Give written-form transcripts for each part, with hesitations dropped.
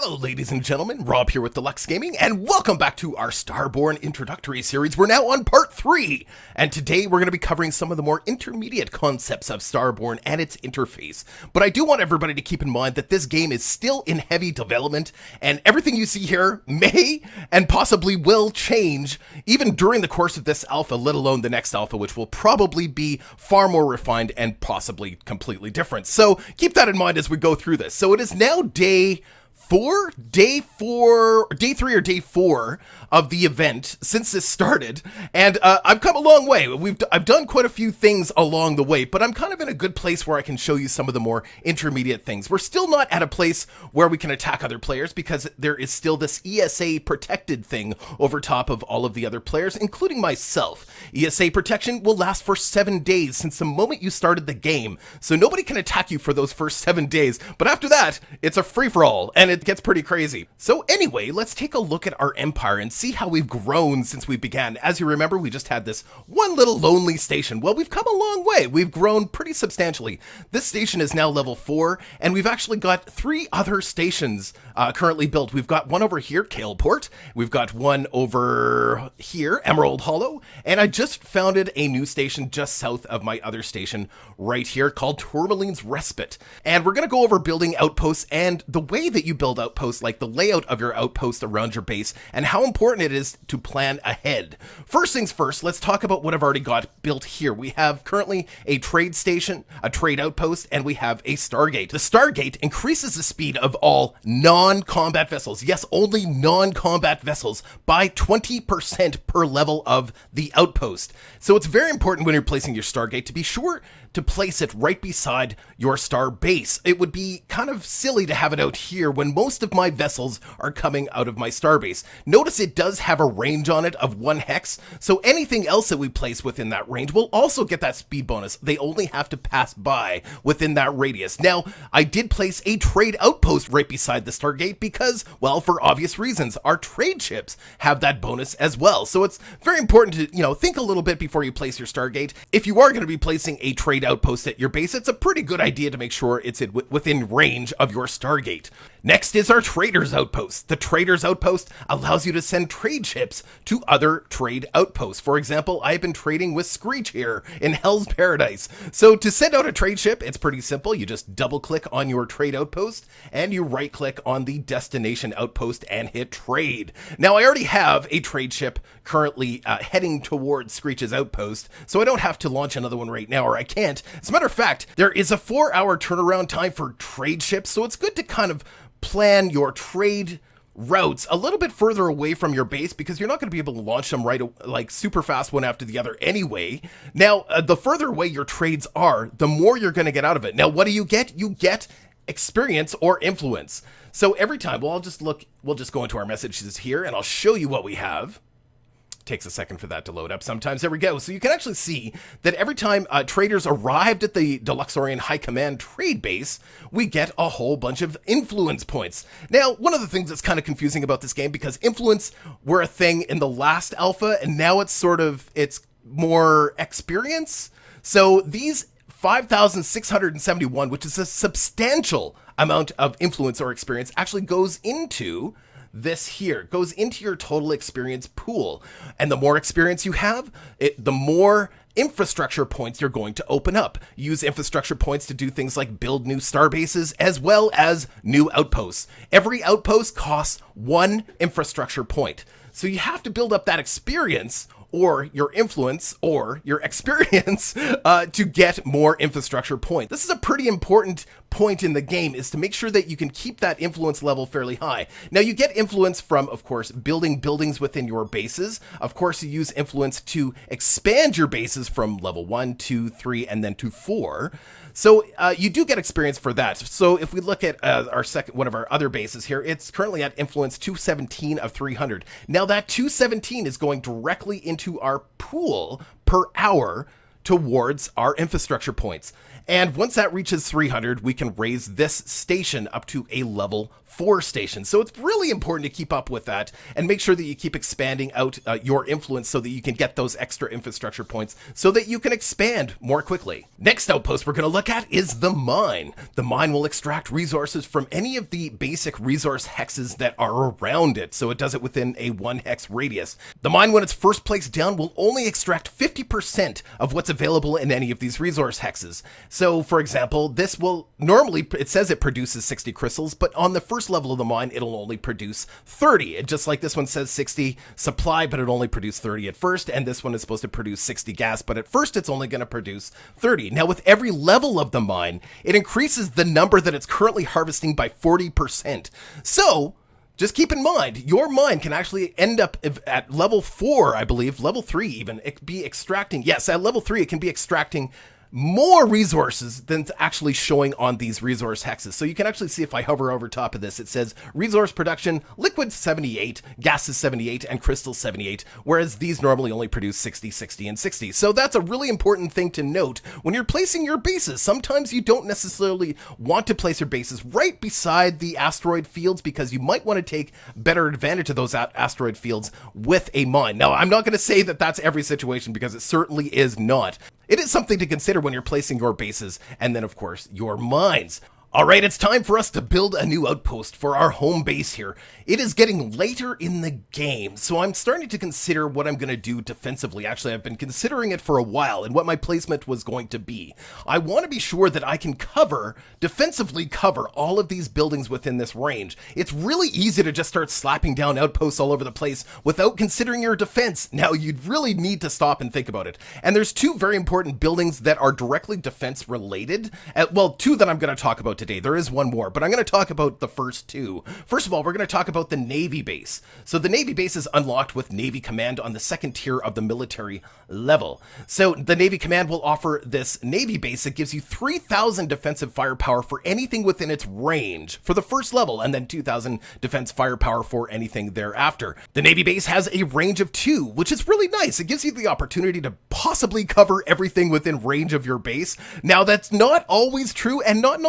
Hello ladies and gentlemen, Rob here with Deluks Gaming, and welcome back to our Starborne introductory series. We're now on part 3, and today we're going to be covering some of the more intermediate concepts of Starborne and its interface. But I do want everybody to keep in mind that this game is still in heavy development, and everything you see here may and possibly will change even during the course of this alpha, let alone the next alpha, which will probably be far more refined and possibly completely different. So keep that in mind as we go through this. So it is now day 3 or day 4 of the event since this started, and I've come a long way. I've done quite a few things along the way, but I'm kind of in a good place where I can show you some of the more intermediate things. We're still not at a place where we can attack other players because there is still this ESA protected thing over top of all of the other players, including myself. ESA protection will last for 7 days since the moment you started the game, so nobody can attack you for those first 7 days, but after that, it's a free-for-all, and it gets pretty crazy. So anyway, let's take a look at our empire and see how we've grown since we began. As you remember, we just had this one little lonely station. Well, we've come a long way. We've grown pretty substantially. This station is now level 4, and we've actually got 3 other stations currently built. We've got one over here, Kaleport. We've got one over here, Emerald Hollow, and I just founded a new station just south of my other station right here called Tourmaline's Respite. And we're going to go over building outposts and the way that you build outposts, like the layout of your outpost around your base, and how important it is to plan ahead. First things first, let's talk about what I've already got built here. We have currently a trade station, a trade outpost, and we have a Stargate. The Stargate increases the speed of all non-combat vessels, yes, only non-combat vessels, by 20% per level of the outpost. So it's very important when you're placing your Stargate to be sure to place it right beside your star base. It would be kind of silly to have it out here when most of my vessels are coming out of my star base. Notice it does have a range on it of 1 hex, so anything else that we place within that range will also get that speed bonus. They only have to pass by within that radius. Now, I did place a trade outpost right beside the Stargate because, well, for obvious reasons, our trade ships have that bonus as well. So it's very important to, think a little bit before you place your Stargate. If you are going to be placing a trade outpost at your base, it's a pretty good idea to make sure it's within range of your Stargate. Next is our Trader's Outpost. The Trader's Outpost allows you to send trade ships to other trade outposts. For example, I've been trading with Screech here in Hell's Paradise. So to send out a trade ship, it's pretty simple. You just double click on your trade outpost and you right click on the destination outpost and hit trade. Now I already have a trade ship currently heading towards Screech's outpost, so I don't have to launch another one right now, or I can't. As a matter of fact, there is a 4-hour turnaround time for trade ships, so it's good to kind of plan your trade routes a little bit further away from your base because you're not going to be able to launch them like super fast one after the other anyway. Now, the further away your trades are, the more you're going to get out of it. Now, what do you get? You get experience or influence. So every time, we'll just go into our messages here and I'll show you what we have. Takes a second for that to load up sometimes. There we go. So you can actually see that every time traders arrived at the Deluxorian High Command trade base, we get a whole bunch of influence points. Now, one of the things that's kind of confusing about this game, because influence were a thing in the last alpha, and now it's more experience. So these 5,671, which is a substantial amount of influence or experience, actually goes into this here, goes into your total experience pool. And the more experience you have, the more infrastructure points you're going to open up. Use infrastructure points to do things like build new star bases as well as new outposts. Every outpost costs 1 infrastructure point. So you have to build up that experience or your influence or your experience to get more infrastructure points. This is a pretty important point in the game, is to make sure that you can keep that influence level fairly high. Now, you get influence from, of course, building buildings within your bases. Of course, you use influence to expand your bases from level 1, 2, 3, and then to 4. So you do get experience for that. So if we look at one of our other bases here, it's currently at influence 217 of 300. Now that 217 is going directly into our pool per hour towards our infrastructure points. And once that reaches 300, we can raise this station up to a level 4 station. So it's really important to keep up with that and make sure that you keep expanding out your influence so that you can get those extra infrastructure points so that you can expand more quickly. Next outpost we're going to look at is the mine. The mine will extract resources from any of the basic resource hexes that are around it, so it does it within a 1 hex radius. The mine, when it's first placed down, will only extract 50% of what's available in any of these resource hexes. So for example, this will normally, it says it produces 60 crystals, but on the first level of the mine, it'll only produce 30. And just like this one says 60 supply, but it only produces 30 at first, and this one is supposed to produce 60 gas, but at first it's only going to produce 30. Now with every level of the mine, it increases the number that it's currently harvesting by 40%. So just keep in mind, your mine can actually end up at level 4, I believe, level 3 even, it be extracting, yes, at level 3 it can be extracting more resources than it's actually showing on these resource hexes. So you can actually see if I hover over top of this, it says resource production, liquid 78, gases 78, and crystals 78, whereas these normally only produce 60, 60, and 60. So that's a really important thing to note when you're placing your bases. Sometimes you don't necessarily want to place your bases right beside the asteroid fields because you might want to take better advantage of those asteroid fields with a mine. Now, I'm not going to say that that's every situation because it certainly is not. It is something to consider when you're placing your bases and then, of course, your mines. All right, it's time for us to build a new outpost for our home base here. It is getting later in the game, so I'm starting to consider what I'm going to do defensively. Actually, I've been considering it for a while and what my placement was going to be. I want to be sure that I can defensively cover all of these buildings within this range. It's really easy to just start slapping down outposts all over the place without considering your defense. Now, you'd really need to stop and think about it. And there's two very important buildings that are directly defense related. Well, two that I'm going to talk about today. There is one more, but I'm going to talk about the first two. First of all, we're going to talk about the Navy base. So the Navy base is unlocked with Navy Command on the second tier of the military level. So the Navy Command will offer this Navy base that gives you 3,000 defensive firepower for anything within its range for the first level, and then 2,000 defense firepower for anything thereafter. The Navy base has a range of 2, which is really nice. It gives you the opportunity to possibly cover everything within range of your base. Now, that's not always true and not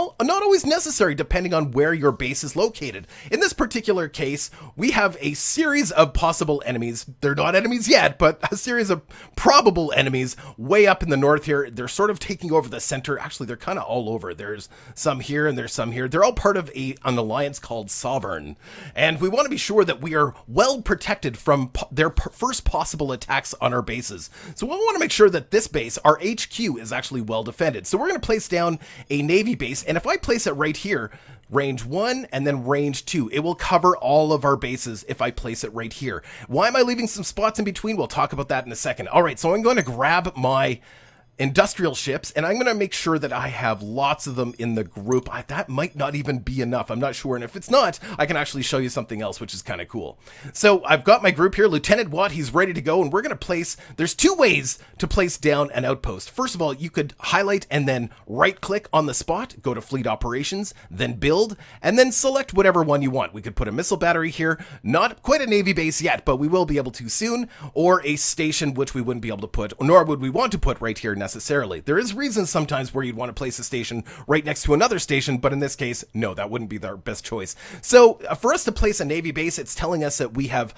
always necessary depending on where your base is located. In this particular case, we have a series of possible enemies. They're not enemies yet, but a series of probable enemies way up in the north here. They're sort of taking over the center. Actually, they're kind of all over. There's some here and there's some here. They're all part of an alliance called Sovereign. And we want to be sure that we are well protected from their first possible attacks on our bases. So we want to make sure that this base, our HQ, is actually well defended. So we're going to place down a Navy base, and if I place it right here, range 1 and then range 2, it will cover all of our bases if I place it right here. Why am I leaving some spots in between? We'll talk about that in a second. All right, so I'm going to grab my industrial ships, and I'm going to make sure that I have lots of them in the group. That might not even be enough. I'm not sure. And if it's not, I can actually show you something else, which is kind of cool. So I've got my group here. Lieutenant Watt, he's ready to go. And we're going to place, there's 2 ways to place down an outpost. First of all, you could highlight and then right click on the spot, go to fleet operations, then build, and then select whatever one you want. We could put a missile battery here, not quite a Navy base yet, but we will be able to soon, or a station, which we wouldn't be able to put, nor would we want to put right here necessarily. There is reasons sometimes where you'd want to place a station right next to another station, but in this case, no, that wouldn't be our best choice. So for us to place a Navy base, it's telling us that we have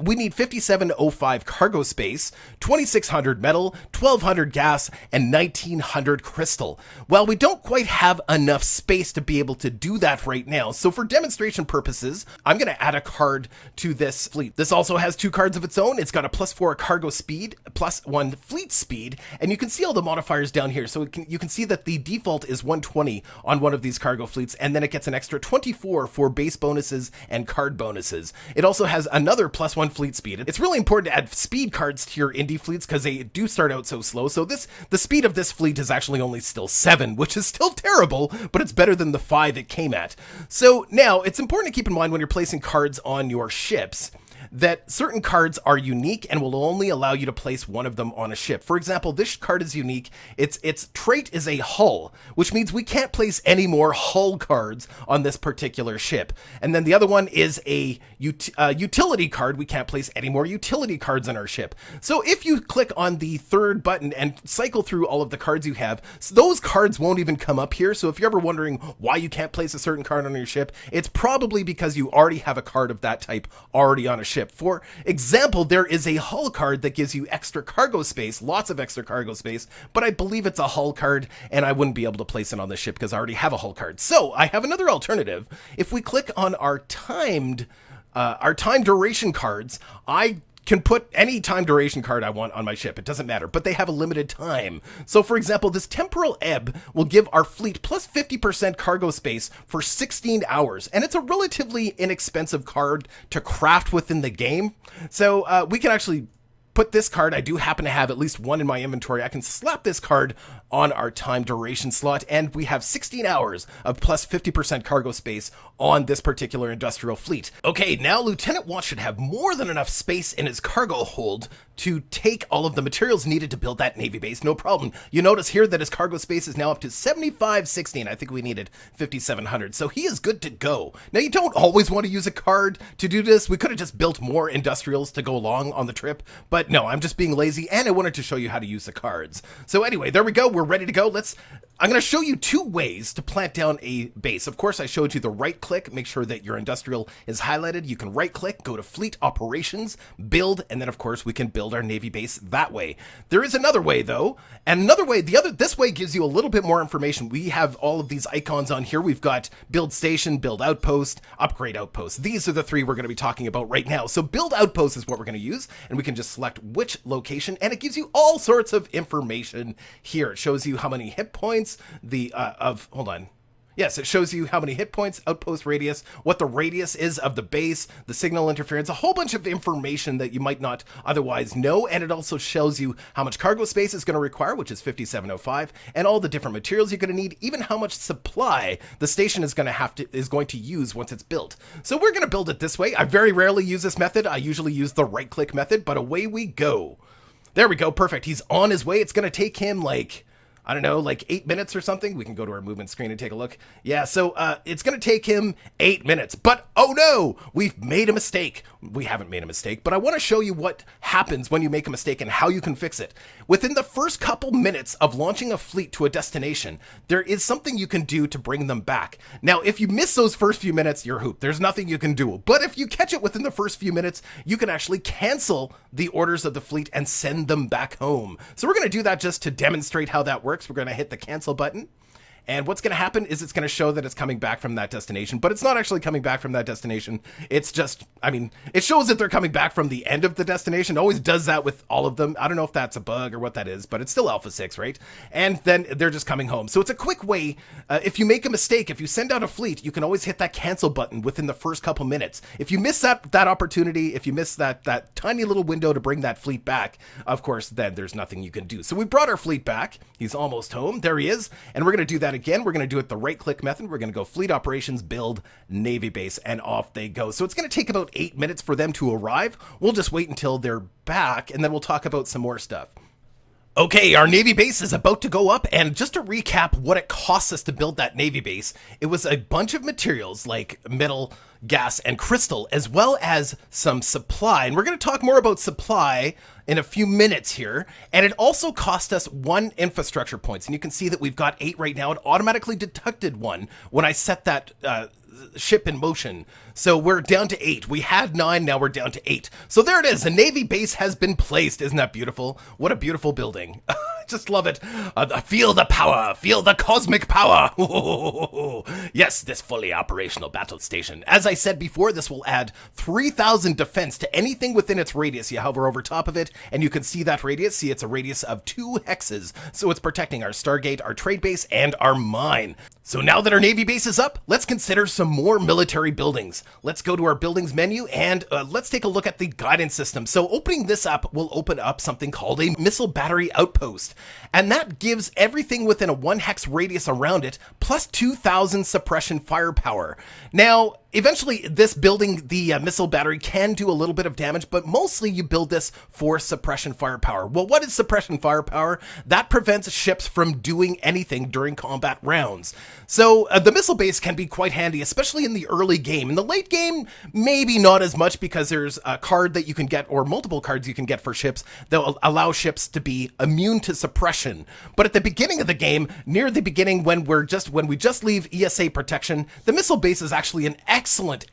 we need 5705 cargo space, 2600 metal, 1200 gas, and 1900 crystal. Well, we don't quite have enough space to be able to do that right now. So for demonstration purposes, I'm going to add a card to this fleet. This also has 2 cards of its own. It's got a +4 cargo speed, +1 fleet speed, and you can see all the modifiers down here. So you can see that the default is 120 on one of these cargo fleets, and then it gets an extra 24 for base bonuses and card bonuses. It also has another +1 fleet speed. It's really important to add speed cards to your indie fleets because they do start out so slow. So the speed of this fleet is actually only still 7, which is still terrible, but it's better than the 5 it came at. So now it's important to keep in mind when you're placing cards on your ships that certain cards are unique and will only allow you to place one of them on a ship. For example, this card is unique. Its trait is a hull, which means we can't place any more hull cards on this particular ship. And then the other one is a utility card. We can't place any more utility cards on our ship. So if you click on the third button and cycle through all of the cards you have, those cards won't even come up here. So if you're ever wondering why you can't place a certain card on your ship, it's probably because you already have a card of that type already on a ship. For example, there is a hull card that gives you extra cargo space, lots of extra cargo space, but I believe it's a hull card and I wouldn't be able to place it on the ship because I already have a hull card. So I have another alternative. If we click on our time duration cards, I can put any time duration card I want on my ship. It doesn't matter, but they have a limited time. So for example, this temporal ebb will give our fleet plus 50% cargo space for 16 hours. And it's a relatively inexpensive card to craft within the game. So we can actually put this card, I do happen to have at least one in my inventory. I can slap this card on our time duration slot, and we have 16 hours of plus 50% cargo space on this particular industrial fleet. Okay, now Lieutenant Watt should have more than enough space in his cargo hold to take all of the materials needed to build that Navy base, no problem. You notice here that his cargo space is now up to 7516. I think we needed 5700, so he is good to go. Now, you don't always want to use a card to do this. We could have just built more industrials to go along on the trip, but no, I'm just being lazy, and I wanted to show you how to use the cards. So anyway, there we go. We're ready to go. I'm going to show you two ways to plant down a base. Of course, I showed you the right click. Make sure that your industrial is highlighted. You can right click, go to Fleet Operations, Build, and then of course we can build our Navy base that way. There is another way though, and another way, this way gives you a little bit more information. We have all of these icons on here. We've got Build Station, Build Outpost, Upgrade Outpost. These are the three we're going to be talking about right now. So Build Outpost is what we're going to use, and we can just select which location, and it gives you all sorts of information here. It shows you how many hit points, Yes, it shows you how many hit points, outpost radius, what the radius is of the base, the signal interference, a whole bunch of information that you might not otherwise know. And it also shows you how much cargo space it's going to require, which is 5705, and all the different materials you're going to need, even how much supply the station is going to use once it's built. So we're going to build it this way. I very rarely use this method. I usually use the right click method, but away we go. There we go. Perfect. He's on his way. It's going to take him like 8 minutes or something. We can go to our movement screen and take a look. Yeah, so it's going to take him 8 minutes. But, oh no, we've made a mistake. We haven't made a mistake, but I want to show you what happens when you make a mistake and how you can fix it. Within the first couple minutes of launching a fleet to a destination, there is something you can do to bring them back. Now, if you miss those first few minutes, you're hooped. There's nothing you can do. But if you catch it within the first few minutes, you can actually cancel the orders of the fleet and send them back home. So we're going to do that just to demonstrate how that works. We're going to hit the cancel button. And what's going to happen is it's going to show that it's coming back from that destination, but it's not actually coming back from that destination. It's just, it shows that they're coming back from the end of the destination. It always does that with all of them. I don't know if that's a bug or what that is, but it's still Alpha 6, right? And then they're just coming home. So it's a quick way. If you make a mistake, if you send out a fleet, you can always hit that cancel button within the first couple minutes. If you miss that opportunity, if you miss that tiny little window to bring that fleet back, of course, then there's nothing you can do. So we brought our fleet back. He's almost home. There he is. And we're going to do that again. We're going to do it the right click method. We're going to go Fleet Operations, Build, Navy Base, and off they go. So it's going to take about 8 minutes for them to arrive. We'll just wait until they're back, and then we'll talk about some more stuff. Okay, our Navy base is about to go up, and just to recap what it costs us to build that Navy base, it was a bunch of materials like metal, gas, and crystal, as well as some supply. And we're going to talk more about supply in a few minutes here. And it also cost us 1 infrastructure points. And you can see that we've got 8 right now. It automatically deducted 1 when I set that ship in motion. So we're down to 8. We had 9, now we're down to 8. So there it is. The Navy base has been placed. Isn't that beautiful? What a beautiful building. I just love it. Feel the power. Feel the cosmic power. Yes, this fully operational battle station. As I said before, this will add 3,000 defense to anything within its radius. You hover over top of it, and you can see that radius. See, it's a radius of 2 hexes. So it's protecting our Stargate, our trade base, and our mine. So now that our Navy base is up, let's consider some more military buildings. Let's go to our buildings menu, and let's take a look at the guidance system. So opening this up will open up something called a missile battery outpost. And that gives everything within a 1 hex radius around it, plus 2,000 suppression firepower. Now, eventually, this building the missile battery can do a little bit of damage, but mostly you build this for suppression firepower. Well, what is suppression firepower? That prevents ships from doing anything during combat rounds. So the missile base can be quite handy, especially in the early game. In the late game, maybe not as much, because there's a card that you can get, or multiple cards you can get for ships that will allow ships to be immune to suppression. But at the beginning of the game, near the beginning, when we just leave ESA protection, the missile base is actually an excellent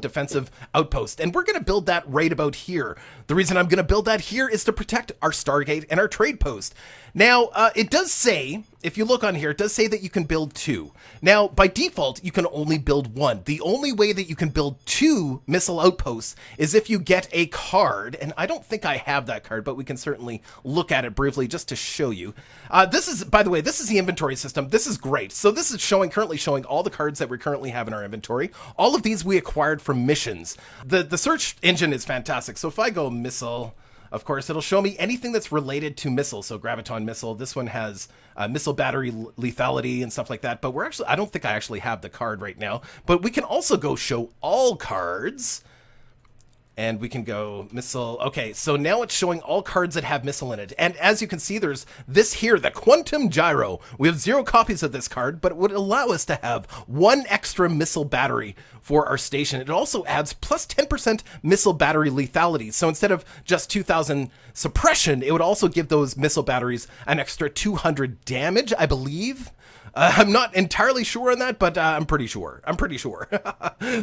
defensive outpost, and we're going to build that right about here. The reason I'm going to build that here is to protect our Stargate and our trade post. Now, it does say, if you look on here, it does say that you can build 2. Now, by default, you can only build 1. The only way that you can build 2 missile outposts is if you get a card, and I don't think I have that card, but we can certainly look at it briefly just to show you. This is, by the way, this is the inventory system. This is great. So this is currently showing all the cards that we currently have in our inventory. All of these we acquired from missions. The search engine is fantastic. So if I go missile, of course, it'll show me anything that's related to missiles. So graviton missile, this one has missile battery lethality and stuff like that. But I don't think I actually have the card right now. But we can also go show all cards. And we can go missile. Okay, so now it's showing all cards that have missile in it. And as you can see, there's this here, the Quantum Gyro. We have 0 copies of this card, but it would allow us to have 1 extra missile battery for our station. It also adds plus 10% missile battery lethality. So instead of just 2,000 suppression, it would also give those missile batteries an extra 200 damage, I believe. I'm not entirely sure on that, but I'm pretty sure.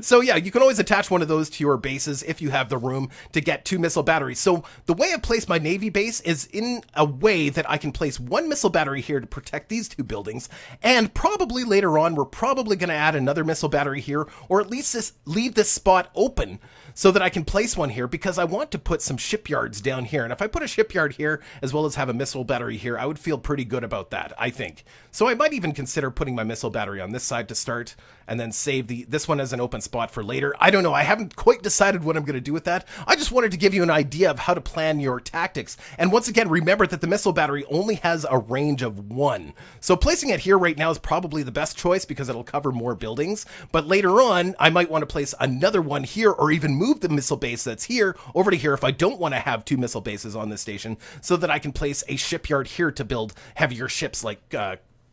So yeah, you can always attach one of those to your bases if you have the room to get 2 missile batteries. So the way I place my Navy base is in a way that I can place 1 missile battery here to protect these 2 buildings, and probably later on, we're probably going to add another missile battery here, or at least leave this spot open so that I can place one here, because I want to put some shipyards down here. And if I put a shipyard here, as well as have a missile battery here, I would feel pretty good about that, I think. So I might even consider putting my missile battery on this side to start, and then save this one as an open spot for later. I don't know. I haven't quite decided what I'm going to do with that. I just wanted to give you an idea of how to plan your tactics. And once again, remember that the missile battery only has a range of 1. So placing it here right now is probably the best choice, because it'll cover more buildings. But later on, I might want to place another one here, or even move the missile base that's here over to here if I don't want to have 2 missile bases on this station, so that I can place a shipyard here to build heavier ships like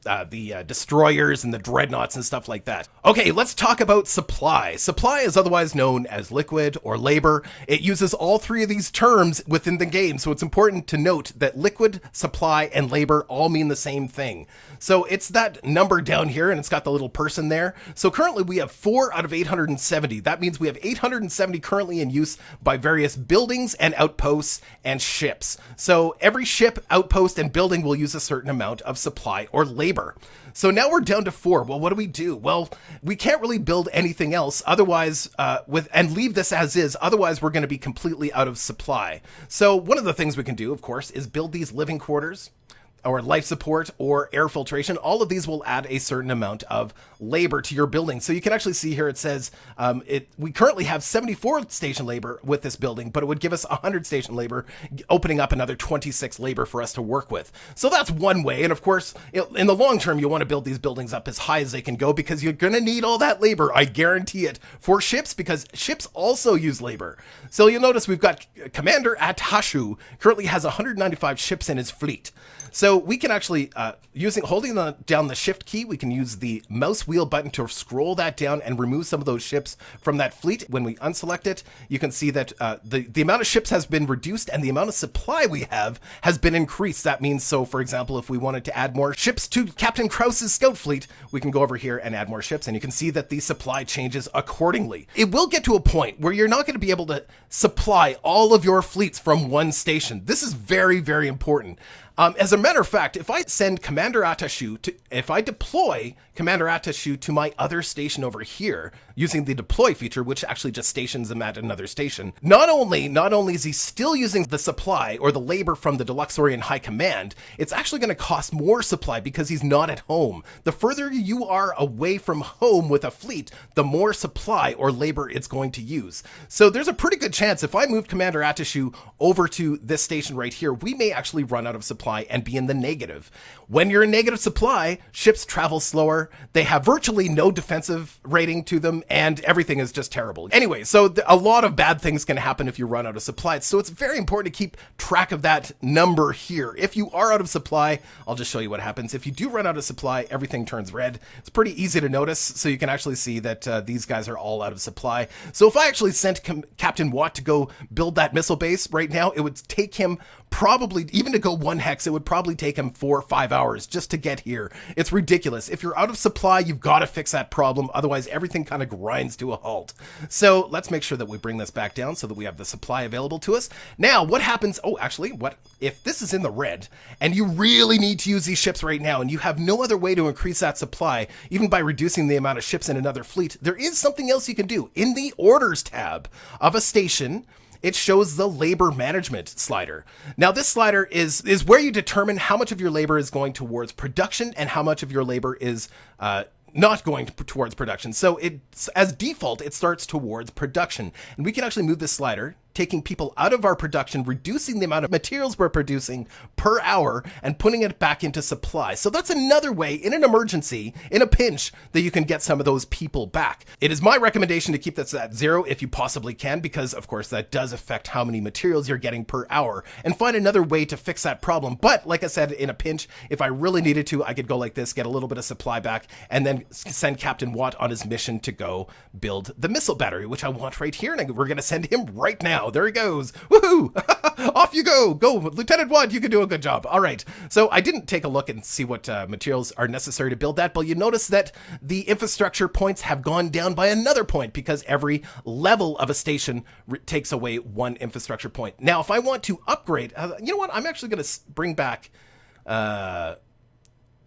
the destroyers and the dreadnoughts and stuff like that. Okay, let's talk about supply. Supply is otherwise known as liquid or labor. It uses all 3 of these terms within the game, so it's important to note that liquid, supply, and labor all mean the same thing. So it's that number down here, and it's got the little person there. So currently we have 4 out of 870. That means we have 870 currently in use by various buildings and outposts and ships. So every ship, outpost, and building will use a certain amount of supply or labor. So now we're down to 4. Well, what do? Well, we can't really build anything else otherwise and leave this as is. Otherwise, we're going to be completely out of supply. So one of the things we can do, of course, is build these living quarters, or life support, or air filtration. All of these will add a certain amount of labor to your building. So you can actually see here, it says we currently have 74 station labor with this building, but it would give us 100 station labor, opening up another 26 labor for us to work with. So that's one way. And of course, in the long term, you want to build these buildings up as high as they can go, because you're going to need all that labor, I guarantee it, for ships, because ships also use labor. So you'll notice we've got Commander Atashu currently has 195 ships in his fleet. So we can actually, holding down the shift key, we can use the mouse wheel button to scroll that down and remove some of those ships from that fleet. When we unselect it, you can see that the amount of ships has been reduced and the amount of supply we have has been increased. That means, so for example, if we wanted to add more ships to Captain Krause's scout fleet, we can go over here and add more ships, and you can see that the supply changes accordingly. It will get to a point where you're not going to be able to supply all of your fleets from one station. This is very, very important. As a matter of fact, if I send Commander Atashu if I deploy Commander Atashu to my other station over here using the deploy feature, which actually just stations him at another station, not only is he still using the supply or the labor from the Deluxorian High Command, it's actually going to cost more supply because he's not at home. The further you are away from home with a fleet, the more supply or labor it's going to use. So there's a pretty good chance if I move Commander Atashu over to this station right here, we may actually run out of supply supply and be in the negative. When you're in negative supply, ships travel slower, they have virtually no defensive rating to them, and everything is just terrible. Anyway, so a lot of bad things can happen if you run out of supply, so it's very important to keep track of that number here. If you are out of supply, I'll just show you what happens. If you do run out of supply, everything turns red. It's pretty easy to notice, so you can actually see that these guys are all out of supply. So if I actually sent Captain Watt to go build that missile base right now, it would take him probably, even to go 1 hex, it would probably take him 4 or 5 hours just to get here. It's ridiculous. If you're out of supply, you've got to fix that problem. Otherwise, everything kind of grinds to a halt. So let's make sure that we bring this back down so that we have the supply available to us. Now, what happens? Oh, actually, what if this is in the red and you really need to use these ships right now and you have no other way to increase that supply, even by reducing the amount of ships in another fleet? There is something else you can do. In the orders tab of a station, it shows the labor management slider. Now, this slider is where you determine how much of your labor is going towards production and how much of your labor is not going towards production. So it's, as default, it starts towards production. And we can actually move this slider, taking people out of our production, reducing the amount of materials we're producing per hour, and putting it back into supply. So that's another way, in an emergency, in a pinch, that you can get some of those people back. It is my recommendation to keep this at 0 if you possibly can, because of course that does affect how many materials you're getting per hour, and find another way to fix that problem. But like I said, in a pinch, if I really needed to, I could go like this, get a little bit of supply back, and then send Captain Watt on his mission to go build the missile battery, which I want right here, and we're going to send him right now. There he goes. Woohoo! Off you go. Go, Lieutenant Watt. You can do a good job. All right. So I didn't take a look and see what materials are necessary to build that, but you notice that the infrastructure points have gone down by another point because every level of a station takes away 1 infrastructure point. Now, if I want to upgrade, you know what? I'm actually going to bring back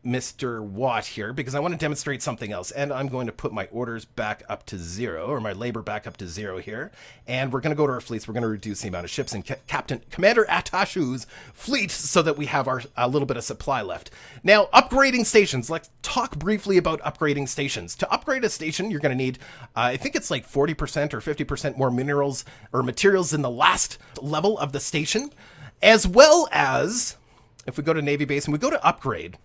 Mr. Watt here because I want to demonstrate something else, and I'm going to put my orders back up to 0, or my labor back up to 0 here, and we're going to go to our fleets. We're going to reduce the amount of ships in Commander Atashu's fleet so that we have a little bit of supply left. Now, upgrading stations. Let's talk briefly about upgrading stations. To upgrade a station, you're going to need, I think it's like 40% or 50% more minerals or materials in the last level of the station, as well as, if we go to Navy Base and we go to upgrade,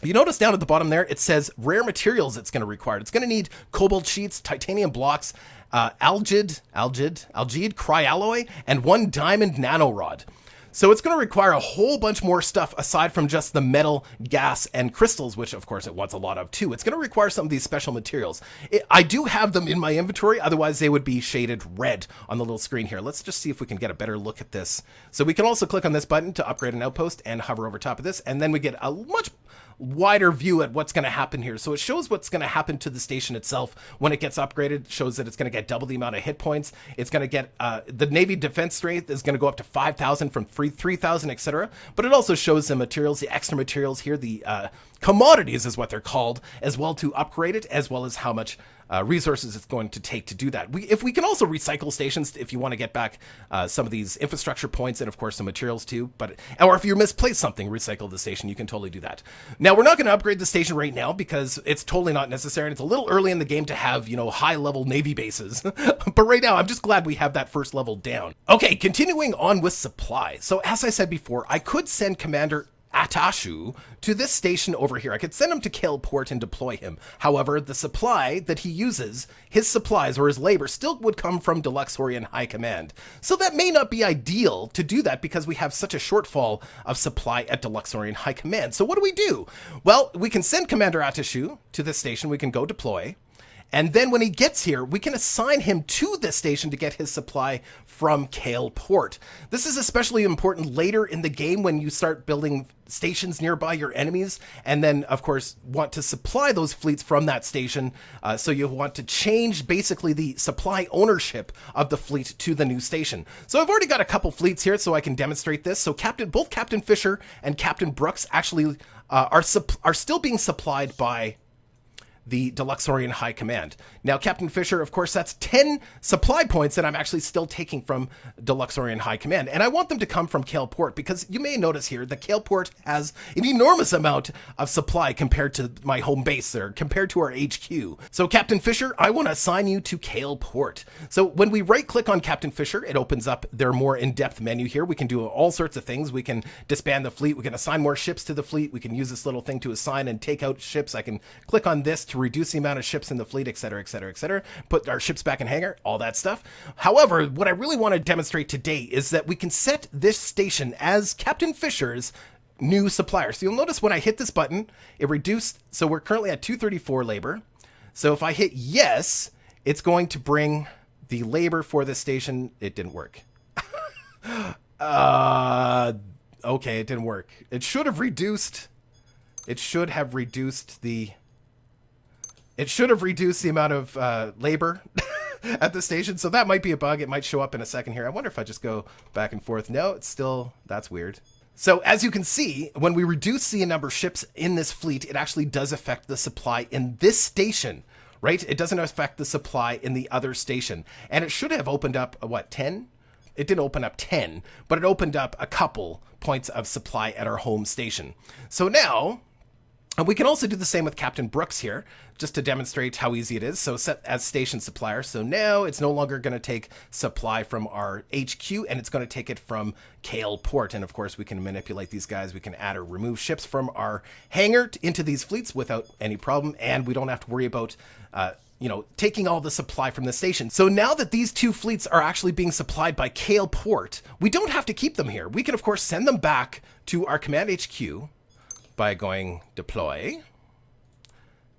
you notice down at the bottom there, it says rare materials it's going to require. It's going to need cobalt sheets, titanium blocks, algid cryalloy, and 1 diamond nanorod. So it's going to require a whole bunch more stuff aside from just the metal, gas, and crystals, which of course it wants a lot of too. It's going to require some of these special materials. I do have them in my inventory, otherwise they would be shaded red on the little screen here. Let's just see if we can get a better look at this. So we can also click on this button to upgrade an outpost and hover over top of this, and then we get a much wider view at what's going to happen here. So it shows what's going to happen to the station itself when it gets upgraded. It shows that it's going to get double the amount of hit points. It's going to get the Navy defense strength is going to go up to 5,000 from 3,000, etc. But it also shows the materials, the extra materials here, the commodities is what they're called, as well, to upgrade it, as well as how much resources it's going to take to do that. If we can also recycle stations if you want to get back some of these infrastructure points and of course some materials too, or if you misplaced something, recycle the station, you can totally do that. Now, we're not going to upgrade the station right now because it's totally not necessary, and it's a little early in the game to have, high level Navy bases. But right now, I'm just glad we have that first level down. Okay, continuing on with supply. So as I said before, I could send Commander Atashu to this station over here. I could send him to Kale Port and deploy him. However, the supply that he uses, his supplies or his labor, still would come from Deluxorian High Command. So that may not be ideal to do that because we have such a shortfall of supply at Deluxorian High Command. So what do? Well, we can send Commander Atashu to this station. We can go deploy. And then when he gets here, we can assign him to this station to get his supply from Kale Port. This is especially important later in the game when you start building stations nearby your enemies, and then, of course, want to supply those fleets from that station. So you want to change basically the supply ownership of the fleet to the new station. So I've already got a couple fleets here so I can demonstrate this. So both Captain Fisher and Captain Brooks actually are still being supplied by the Deluxorian High Command. Now, Captain Fisher, of course, that's 10 supply points that I'm actually still taking from Deluxorian High Command. And I want them to come from Kale Port, because you may notice here that Kale Port has an enormous amount of supply compared to my home base there, compared to our HQ. So, Captain Fisher, I want to assign you to Kale Port. So, when we right-click on Captain Fisher, it opens up their more in-depth menu here. We can do all sorts of things. We can disband the fleet. We can assign more ships to the fleet. We can use this little thing to assign and take out ships. I can click on this to reduce the amount of ships in the fleet, etc., etc., etc. Put our ships back in hangar, all that stuff. However, what I really want to demonstrate today is that we can set this station as Captain Fisher's new supplier. So you'll notice when I hit this button, it reduced. So we're currently at 234 labor. So if I hit yes, it's going to bring the labor for this station. It didn't work. Okay, it didn't work. It should have reduced. It should have reduced the amount of labor at the station. So that might be a bug. It might show up in a second here. I wonder if I just go back and forth. No, it's still, that's weird. So as you can see, when we reduce the number of ships in this fleet, it actually does affect the supply in this station, right? It doesn't affect the supply in the other station. And it should have opened up, 10? It didn't open up 10, but it opened up a couple points of supply at our home station. So now, and we can also do the same with Captain Brooks here, just to demonstrate how easy it is. So set as station supplier. So now it's no longer going to take supply from our HQ, and it's going to take it from Kale Port. And of course, we can manipulate these guys. We can add or remove ships from our hangar into these fleets without any problem. And we don't have to worry about, taking all the supply from the station. So now that these two fleets are actually being supplied by Kale Port, we don't have to keep them here. We can, of course, send them back to our command HQ by going deploy.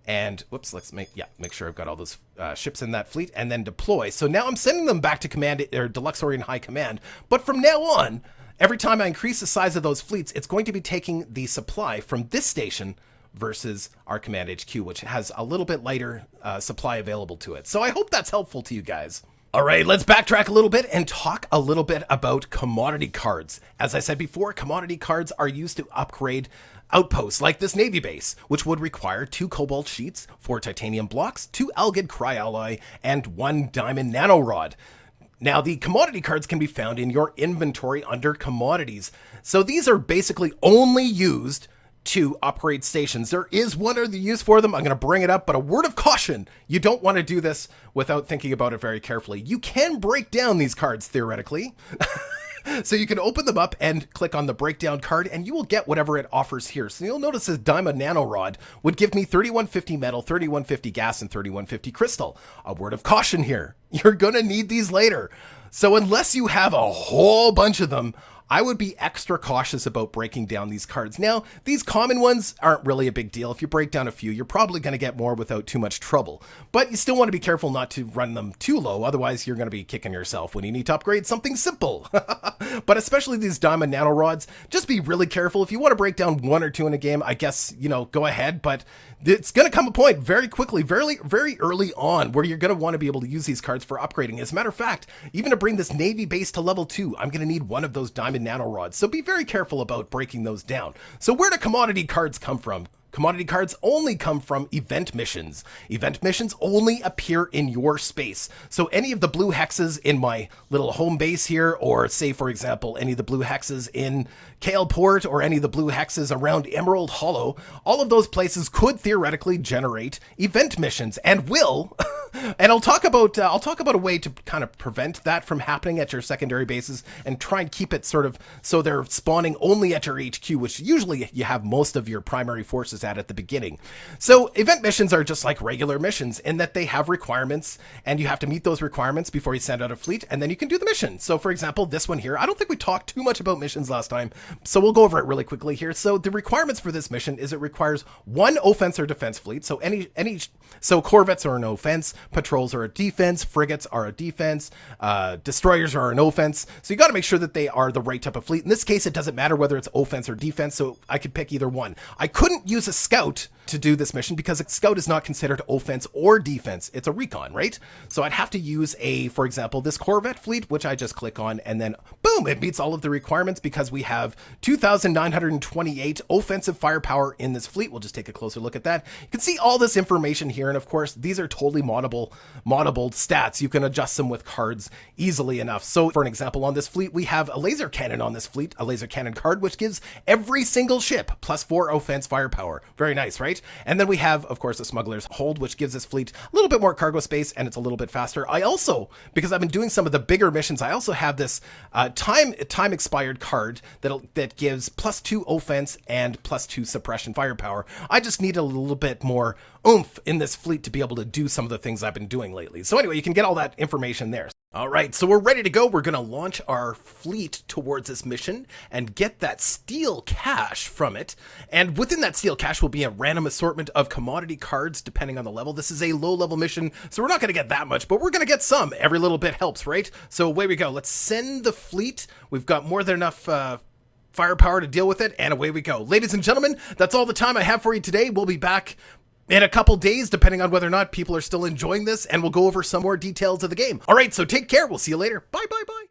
And whoops, let's make sure I've got all those ships in that fleet, and then deploy. So now I'm sending them back to command or Deluxorian High Command. But from now on, every time I increase the size of those fleets, it's going to be taking the supply from this station versus our command HQ, which has a little bit lighter supply available to it. So I hope that's helpful to you guys. All right, let's backtrack a little bit and talk a little bit about commodity cards. As I said before, commodity cards are used to upgrade outposts like this Navy base, which would require 2 cobalt sheets, 4 titanium blocks, 2 algid cryalloy, and 1 diamond nanorod. Now, the commodity cards can be found in your inventory under commodities. So these are basically only used to upgrade stations. There is one other use for them. I'm going to bring it up, but a word of caution. You don't want to do this without thinking about it very carefully. You can break down these cards theoretically. So you can open them up and click on the breakdown card, and you will get whatever it offers here. So you'll notice this diamond nanorod would give me 3150 metal, 3150 gas, and 3150 crystal. A word of caution here. You're going to need these later. So unless you have a whole bunch of them, I would be extra cautious about breaking down these cards. Now, these common ones aren't really a big deal. If you break down a few, you're probably going to get more without too much trouble. But you still want to be careful not to run them too low. Otherwise, you're going to be kicking yourself when you need to upgrade something simple. But especially these diamond nanorods, just be really careful. If you want to break down 1 or 2 in a game, I guess, go ahead. But it's going to come a point very quickly, very, very early on, where you're going to want to be able to use these cards for upgrading. As a matter of fact, even to bring this Navy base to level 2, I'm going to need one of those diamond nanorods. So be very careful about breaking those down. So where do commodity cards come from? Commodity cards only come from event missions. Event missions only appear in your space. So any of the blue hexes in my little home base here, or say, for example, any of the blue hexes in Kale Port, or any of the blue hexes around Emerald Hollow, all of those places could theoretically generate event missions, and will. And I'll talk about a way to kind of prevent that from happening at your secondary bases, and try and keep it sort of so they're spawning only at your HQ, which usually you have most of your primary forces at the beginning. So event missions are just like regular missions in that they have requirements, and you have to meet those requirements before you send out a fleet, and then you can do the mission. So for example, this one here, I don't think we talked too much about missions last time, so we'll go over it really quickly here. So the requirements for this mission is it requires 1 offense or defense fleet. So so corvettes are an offense, patrols are a defense, frigates are a defense, destroyers are an offense. So you got to make sure that they are the right type of fleet. In this case, it doesn't matter whether it's offense or defense, so I could pick either one. I couldn't use a scout to do this mission because a scout is not considered offense or defense. It's a recon, right? So I'd have to use for example, this Corvette fleet, which I just click on, and then boom, it meets all of the requirements because we have 2,928 offensive firepower in this fleet. We'll just take a closer look at that. You can see all this information here, and of course, these are totally moddable stats. You can adjust them with cards easily enough. So for an example, on this fleet, we have a laser cannon on this fleet, a laser cannon card, which gives every single ship +4 offense firepower. Very nice, right? And then we have, of course, a smuggler's hold, which gives this fleet a little bit more cargo space, and it's a little bit faster. I also, because I've been doing some of the bigger missions, I also have this time expired card that gives +2 offense and +2 suppression firepower. I just need a little bit more oomph in this fleet to be able to do some of the things I've been doing lately. So anyway, you can get all that information there. All right, so we're ready to go. We're going to launch our fleet towards this mission and get that steel cache from it. And within that steel cache will be a random assortment of commodity cards depending on the level. This is a low-level mission, so we're not going to get that much, but we're going to get some. Every little bit helps, right? So away we go. Let's send the fleet. We've got more than enough firepower to deal with it, and away we go. Ladies and gentlemen, that's all the time I have for you today. We'll be back in a couple days, depending on whether or not people are still enjoying this, and we'll go over some more details of the game. All right, so take care. We'll see you later. Bye, bye, bye.